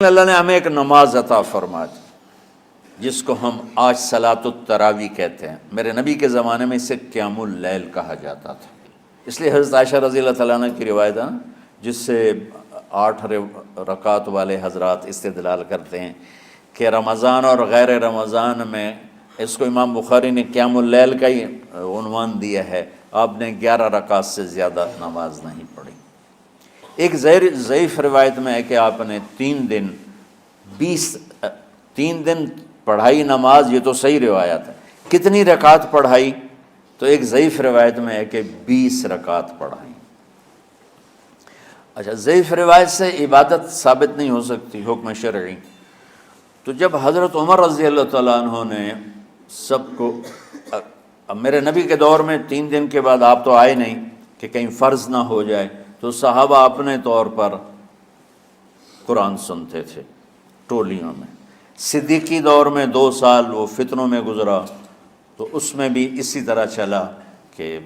اللہ نے ہمیں ایک نماز عطا فرما دی جس کو ہم آج صلاۃ التراویح کہتے ہیں۔ میرے نبی کے زمانے میں اسے قیام اللیل کہا جاتا تھا، اس لیے حضرت عائشہ رضی اللہ تعالیٰ عنہ کی روایت ہے جس سے 8 رکعت والے حضرات استدلال کرتے ہیں کہ رمضان اور غیر رمضان میں اس کو امام بخاری نے قیام اللیل کا ہی عنوان دیا ہے۔ آپ نے 11 رکعت سے زیادہ نماز نہیں پڑھی۔ ایک ضعیف روایت میں ہے کہ آپ نے 3 دن پڑھائی نماز، یہ تو صحیح روایت ہے۔ کتنی رکعت پڑھائی؟ تو ایک ضعیف روایت میں ہے کہ 20 رکعت پڑھائی۔ اچھا، ضعیف روایت سے عبادت ثابت نہیں ہو سکتی حکم شرعی، تو جب حضرت عمر رضی اللہ تعالیٰ عنہ نے سب کو، اب میرے نبی کے دور میں 3 دن کے بعد آپ تو آئے نہیں کہ کہیں فرض نہ ہو جائے، تو صحابہ اپنے طور پر قرآن سنتے تھے ٹولیوں میں۔ صدیقی دور میں 2 سال وہ فتنوں میں گزرا، تو اس میں بھی اسی طرح چلا کہ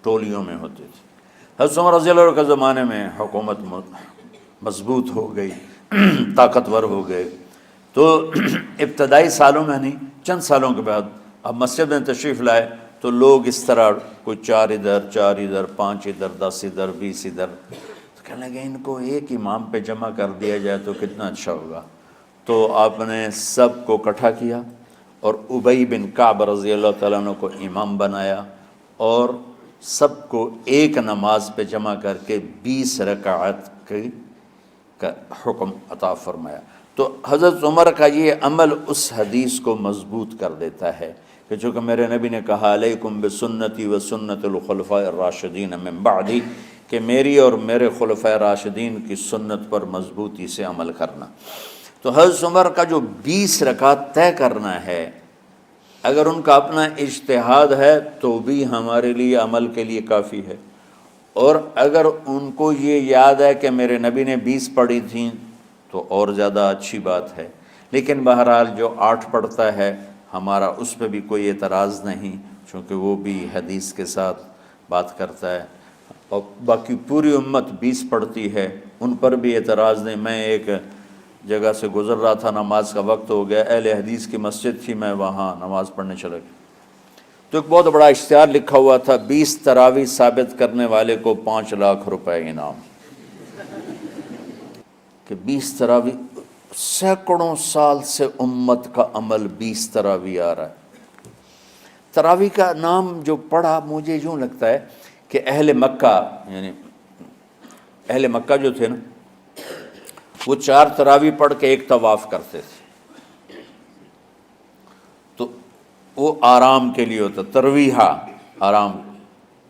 ٹولیوں میں ہوتے تھے۔ حضرت عمر رضی اللہ عنہ کے زمانے میں حکومت مضبوط ہو گئی، طاقتور ہو گئے، تو ابتدائی سالوں میں نہیں، چند سالوں کے بعد اب مسجد میں تشریف لائے تو لوگ اس طرح کوئی 4 ادھر 4 ادھر 5 ادھر 10 ادھر 20 ادھر، تو کہنے لگے ان کو ایک امام پہ جمع کر دیا جائے تو کتنا اچھا ہوگا۔ تو آپ نے سب کو اکٹھا کیا اور ابی بن کعب رضی اللہ تعالیٰ عنہ کو امام بنایا اور سب کو ایک نماز پہ جمع کر کے 20 رکعت کا حکم عطا فرمایا۔ تو حضرت عمر کا یہ عمل اس حدیث کو مضبوط کر دیتا ہے کہ چونکہ میرے نبی نے کہا علیکم بسنتی و سنت الخلفاء الراشدین من بعدی، کہ میری اور میرے خلفاء راشدین کی سنت پر مضبوطی سے عمل کرنا۔ تو حضرت عمر کا جو 20 رکعت طے کرنا ہے، اگر ان کا اپنا اجتہاد ہے تو بھی ہمارے لیے عمل کے لیے کافی ہے، اور اگر ان کو یہ یاد ہے کہ میرے نبی نے 20 پڑھی تھیں تو اور زیادہ اچھی بات ہے۔ لیکن بہرحال جو 8 پڑھتا ہے ہمارا اس پہ بھی کوئی اعتراض نہیں، چونکہ وہ بھی حدیث کے ساتھ بات کرتا ہے، اور باقی پوری امت 20 پڑھتی ہے، ان پر بھی اعتراض نہیں۔ میں ایک جگہ سے گزر رہا تھا، نماز کا وقت ہو گیا، اہل حدیث کی مسجد تھی، میں وہاں نماز پڑھنے چلا گیا، تو ایک بہت بڑا اشتہار لکھا ہوا تھا 20 تراویح ثابت کرنے والے کو 5 لاکھ روپے انعام، کہ 20 تراویح، سینکڑوں سال سے امت کا عمل 20 تراویح آ رہا ہے۔ تراویح کا نام جو پڑھا مجھے یوں لگتا ہے کہ اہل مکہ، یعنی اہل مکہ جو تھے نا، وہ 4 تراویح پڑھ کے ایک طواف کرتے تھے، تو وہ آرام کے لیے ہوتا، ترویحہ آرام،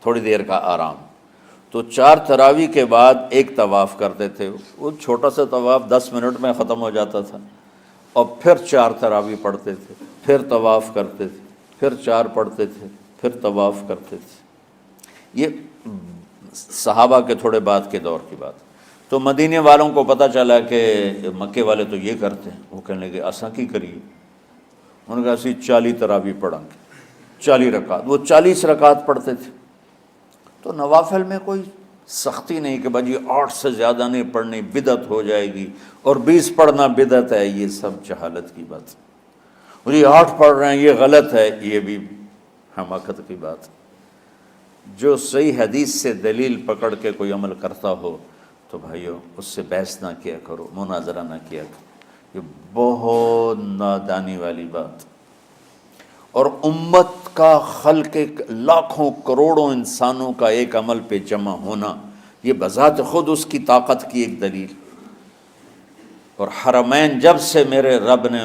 تھوڑی دیر کا آرام، تو 4 تراویح کے بعد ایک طواف کرتے تھے۔ وہ چھوٹا سا طواف 10 منٹ میں ختم ہو جاتا تھا، اور پھر 4 تراویح پڑھتے تھے، پھر طواف کرتے تھے، پھر 4 پڑھتے تھے، پھر طواف کرتے تھے۔ یہ صحابہ کے تھوڑے بعد کے دور کی بات۔ تو مدینے والوں کو پتہ چلا کہ مکے والے تو یہ کرتے ہیں، وہ کہنے لگے اساں کی کریے؟ انہوں نے کہا اسی 40 تراویح پڑھیں گے، 40 رکعت، وہ 40 رکعت پڑھتے تھے۔ تو نوافل میں کوئی سختی نہیں کہ بھائی 8 سے زیادہ نہیں پڑھنی، بدعت ہو جائے گی، اور 20 پڑھنا بدعت ہے، یہ سب جہالت کی بات ہے۔ اور یہ 8 پڑھ رہے ہیں یہ غلط ہے، یہ بھی حماقت کی بات ہے۔ جو صحیح حدیث سے دلیل پکڑ کے کوئی عمل کرتا ہو تو بھائیو اس سے بحث نہ کیا کرو، مناظرہ نہ کیا کرو، یہ بہت نادانی والی بات۔ اور امت کا خلق لاکھوں کروڑوں انسانوں کا ایک عمل پہ جمع ہونا، یہ بذات خود اس کی طاقت کی ایک دلیل۔ اور حرمین جب سے میرے رب نے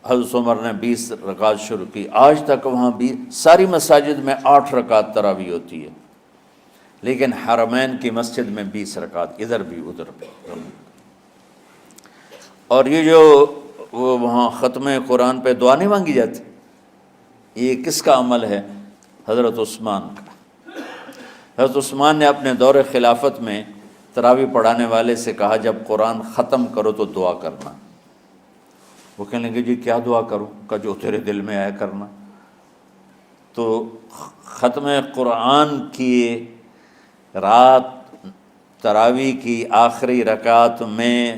حضرت عمر نے 20 رکعت شروع کی، آج تک وہاں بھی ساری مساجد میں 8 رکعت تراویح ہوتی ہے، لیکن حرمین کی مسجد میں 20 رکعت، ادھر بھی ادھر بھی۔ اور یہ جو وہاں ختم قرآن پہ دعا نہیں مانگی جاتی، یہ کس کا عمل ہے؟ حضرت عثمان کا۔ حضرت عثمان نے اپنے دور خلافت میں تراویح پڑھانے والے سے کہا جب قرآن ختم کرو تو دعا کرنا۔ وہ کہنے لگے جی کیا دعا کروں؟ کہ جو تیرے دل میں آیا کرنا۔ تو ختم قرآن کی رات تراویح کی آخری رکعت میں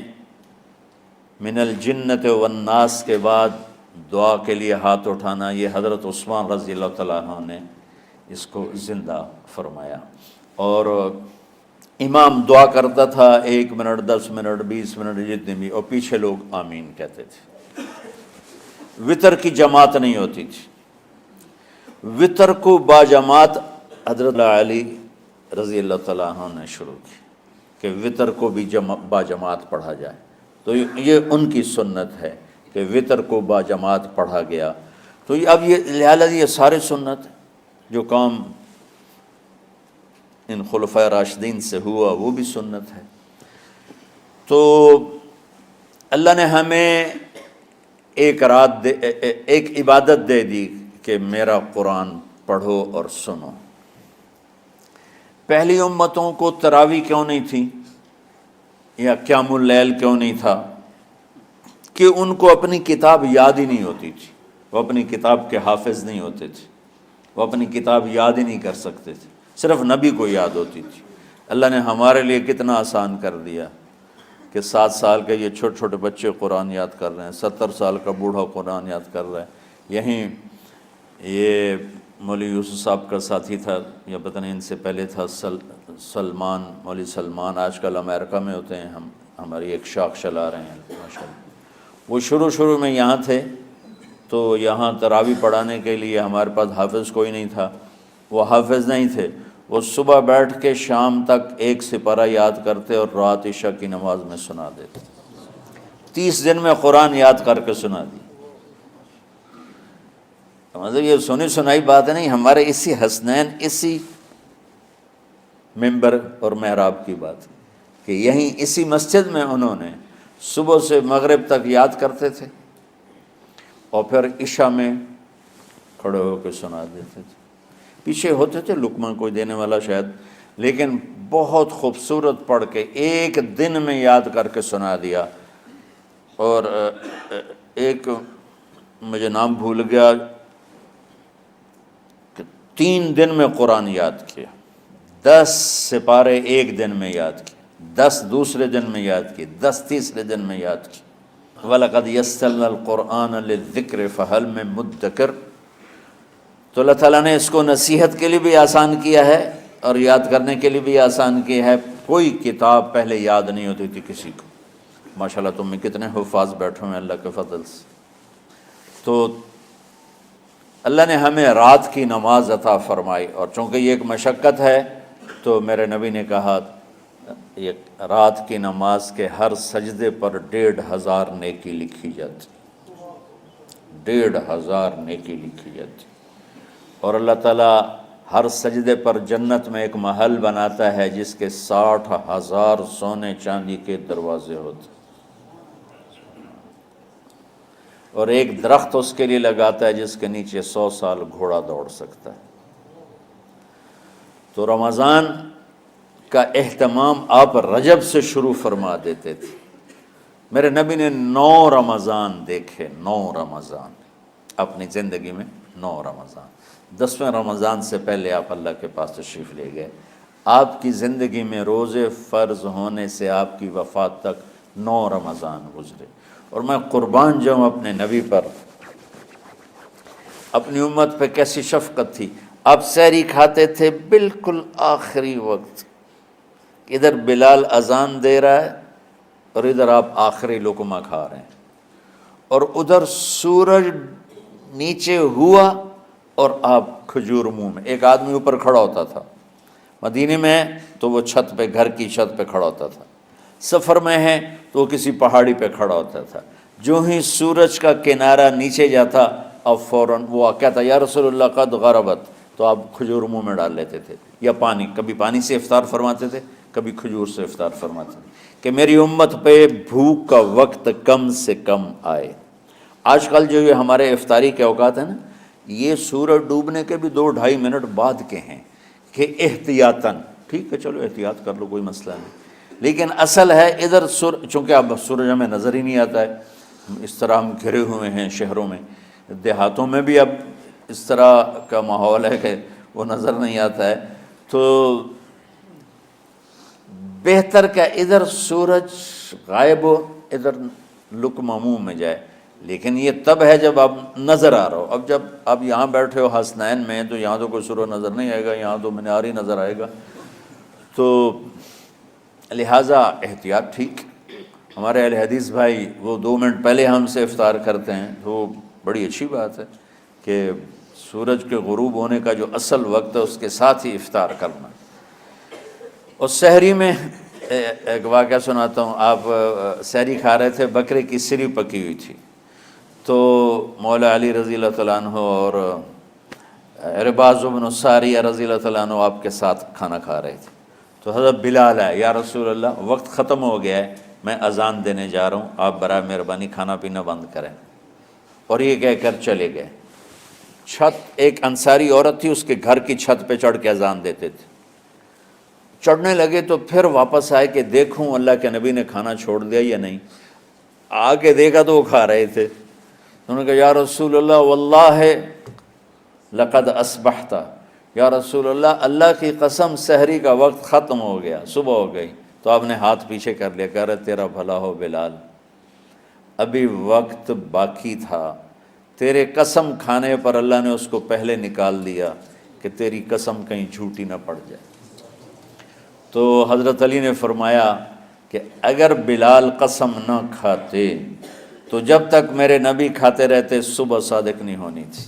من الجنت والناس کے بعد دعا کے لیے ہاتھ اٹھانا، یہ حضرت عثمان رضی اللہ تعالیٰ عنہ نے اس کو زندہ فرمایا۔ اور امام دعا کرتا تھا 1 منٹ 10 منٹ 20 منٹ جتنے بھی، اور پیچھے لوگ آمین کہتے تھے۔ وطر کی جماعت نہیں ہوتی تھی، وطر کو باجماعت حضرت علی رضی اللہ تعالیٰ عنہ نے شروع کی کہ وطر کو بھی باجماعت پڑھا جائے، تو یہ ان کی سنت ہے کہ وطر کو باجماعت پڑھا گیا۔ تو اب یہ لہٰذا یہ سارے سنت جو کام ان خلفۂ راشدین سے ہوا وہ بھی سنت ہے۔ تو اللہ نے ہمیں ایک عبادت دے دی کہ میرا قرآن پڑھو اور سنو۔ پہلی امتوں کو تراویح کیوں نہیں تھی یا قیام اللیل کیوں نہیں تھا؟ کہ ان کو اپنی کتاب یاد ہی نہیں ہوتی تھی، وہ اپنی کتاب کے حافظ نہیں ہوتے تھے، وہ اپنی کتاب یاد ہی نہیں کر سکتے تھے، صرف نبی کو یاد ہوتی تھی۔ اللہ نے ہمارے لیے کتنا آسان کر دیا کہ 7 سال کے یہ چھوٹے چھوٹے بچے قرآن یاد کر رہے ہیں، 70 سال کا بوڑھا قرآن یاد کر رہا ہے۔ یہیں یہ مولوی یوسف صاحب کا ساتھی تھا، یا پتہ نہیں ان سے پہلے تھا، سلمان، مولوی سلمان، آج کل امریکہ میں ہوتے ہیں، ہماری ایک شاخ چلا رہے ہیں ماشاءاللہ۔ وہ شروع میں یہاں تھے، تو یہاں تراویح پڑھانے کے لیے ہمارے پاس حافظ کوئی نہیں تھا، وہ حافظ نہیں تھے، وہ صبح بیٹھ کے شام تک 1 سپارہ یاد کرتے اور رات عشاء کی نماز میں سنا دیتے۔ 30 دن میں قرآن یاد کر کے سنا دی۔ مطلب یہ سنی سنائی بات نہیں، ہمارے اسی حسنین، اسی ممبر اور محراب کی بات کہ یہیں اسی مسجد میں انہوں نے صبح سے مغرب تک یاد کرتے تھے اور پھر عشاء میں کھڑے ہو کے سنا دیتے تھے۔ پیچھے ہوتے تھے لقمہ کوئی دینے والا شاید، لیکن بہت خوبصورت پڑھ کے 1 دن میں یاد کر کے سنا دیا۔ اور ایک مجھے نام بھول گیا کہ 3 دن میں قرآن یاد کیا، 10 سپارے 1 دن میں یاد کیے، 10 دوسرے دن میں یاد کیے، 10 تیسرے دن میں یاد کیے۔ وَلَقَدْ يَسَّرْنَا الْقُرْآنَ لِلذِّكْرِ فَهَلْ مِن مُدَّكِرٍ۔ تو اللہ تعالیٰ نے اس کو نصیحت کے لیے بھی آسان کیا ہے اور یاد کرنے کے لیے بھی آسان کیا ہے۔ کوئی کتاب پہلے یاد نہیں ہوتی تھی کسی کو، ماشاءاللہ تم میں کتنے حفاظ بیٹھے ہیں اللہ کے فضل سے۔ تو اللہ نے ہمیں رات کی نماز عطا فرمائی، اور چونکہ یہ ایک مشقت ہے تو میرے نبی نے کہا یہ رات کی نماز کے ہر سجدے پر 1500 نیکی لکھی جاتی، 1500 نیکی لکھی جاتی۔ اور اللہ تعالیٰ ہر سجدے پر جنت میں ایک محل بناتا ہے جس کے 60,000 سونے چاندی کے دروازے ہوتے، اور ایک درخت اس کے لیے لگاتا ہے جس کے نیچے 100 سال گھوڑا دوڑ سکتا ہے۔ تو رمضان کا اہتمام آپ رجب سے شروع فرما دیتے تھے۔ میرے نبی نے 9 رمضان دیکھے، 9 رمضان اپنی زندگی میں، 9 رمضان۔ 10ویں رمضان سے پہلے آپ اللہ کے پاس تشریف لے گئے۔ آپ کی زندگی میں روزے فرض ہونے سے آپ کی وفات تک 9 رمضان گزرے، اور میں قربان جاؤں اپنے نبی پر، اپنی امت پہ کیسی شفقت تھی۔ آپ سحری کھاتے تھے بالکل آخری وقت، ادھر بلال اذان دے رہا ہے اور ادھر آپ آخری لقمہ کھا رہے ہیں، اور ادھر سورج نیچے ہوا اور آپ کھجور منہ میں۔ ایک آدمی اوپر کھڑا ہوتا تھا مدینے میں تو وہ چھت پہ، گھر کی چھت پہ کھڑا ہوتا تھا، سفر میں ہے تو وہ کسی پہاڑی پہ کھڑا ہوتا تھا۔ جو ہی سورج کا کنارہ نیچے جاتا اب فوراً وہ کہتا یا رسول اللہ قد غربت، تو آپ کھجور منہ میں ڈال لیتے تھے، یا پانی، کبھی پانی سے افطار فرماتے تھے، کبھی کھجور سے افطار فرماتے تھے، کہ میری امت پہ بھوک کا وقت کم سے کم آئے۔ آج کل جو یہ ہمارے افطاری کے اوقات ہیں نا، یہ سورج ڈوبنے کے بھی 2-2.5 منٹ بعد کے ہیں کہ احتیاطاً، ٹھیک ہے چلو احتیاط کر لو کوئی مسئلہ نہیں، لیکن اصل ہے ادھر چونکہ اب سورج ہمیں نظر ہی نہیں آتا ہے، اس طرح ہم گھرے ہوئے ہیں شہروں میں، دیہاتوں میں بھی اب اس طرح کا ماحول ہے کہ وہ نظر نہیں آتا ہے، تو بہتر کہ ادھر سورج غائب ہو، ادھر لقمہ منہ میں جائے، لیکن یہ تب ہے جب آپ نظر آ رہا ہو۔ اب جب آپ یہاں بیٹھے ہو حسنین میں تو یہاں تو کوئی سورج نظر نہیں آئے گا، یہاں تو منار ہی نظر آئے گا، تو لہٰذا احتیاط ٹھیک۔ ہمارے اہل حدیث بھائی وہ 2 منٹ پہلے ہم سے افطار کرتے ہیں، تو بڑی اچھی بات ہے کہ سورج کے غروب ہونے کا جو اصل وقت ہے اس کے ساتھ ہی افطار کرنا۔ اور سحری میں ایک واقعہ سناتا ہوں، آپ سحری کھا رہے تھے، بکرے کی سری پکی ہوئی تھی، تو مولا علی رضی اللہ تعالیٰ عنہ اور عرباض بن ساریہ رضی اللہ تعالیٰ عنہ آپ کے ساتھ کھانا کھا رہے تھے، تو حضرت بلال ہے، یا رسول اللہ وقت ختم ہو گیا ہے، میں اذان دینے جا رہا ہوں، آپ برائے مہربانی کھانا پینا بند کریں، اور یہ کہہ کر چلے گئے۔ چھت، ایک انصاری عورت تھی، اس کے گھر کی چھت پہ چڑھ کے اذان دیتے تھے، چڑھنے لگے تو پھر واپس آئے کہ دیکھوں اللہ کے نبی نے کھانا چھوڑ دیا یا نہیں، آگے دیکھا تو وہ کھا رہے تھے، انہوں نے کہا یا رسول اللہ واللہ لقد اصبحت، یا رسول اللہ اللہ کی قسم سحری کا وقت ختم ہو گیا، صبح ہو گئی۔ تو آپ نے ہاتھ پیچھے کر لیا، کہہ رہے تیرا بھلا ہو بلال، ابھی وقت باقی تھا، تیرے قسم کھانے پر اللہ نے اس کو پہلے نکال دیا کہ تیری قسم کہیں جھوٹی نہ پڑ جائے۔ تو حضرت علی نے فرمایا کہ اگر بلال قسم نہ کھاتے تو جب تک میرے نبی کھاتے رہتے صبح صادق نہیں ہونی تھی۔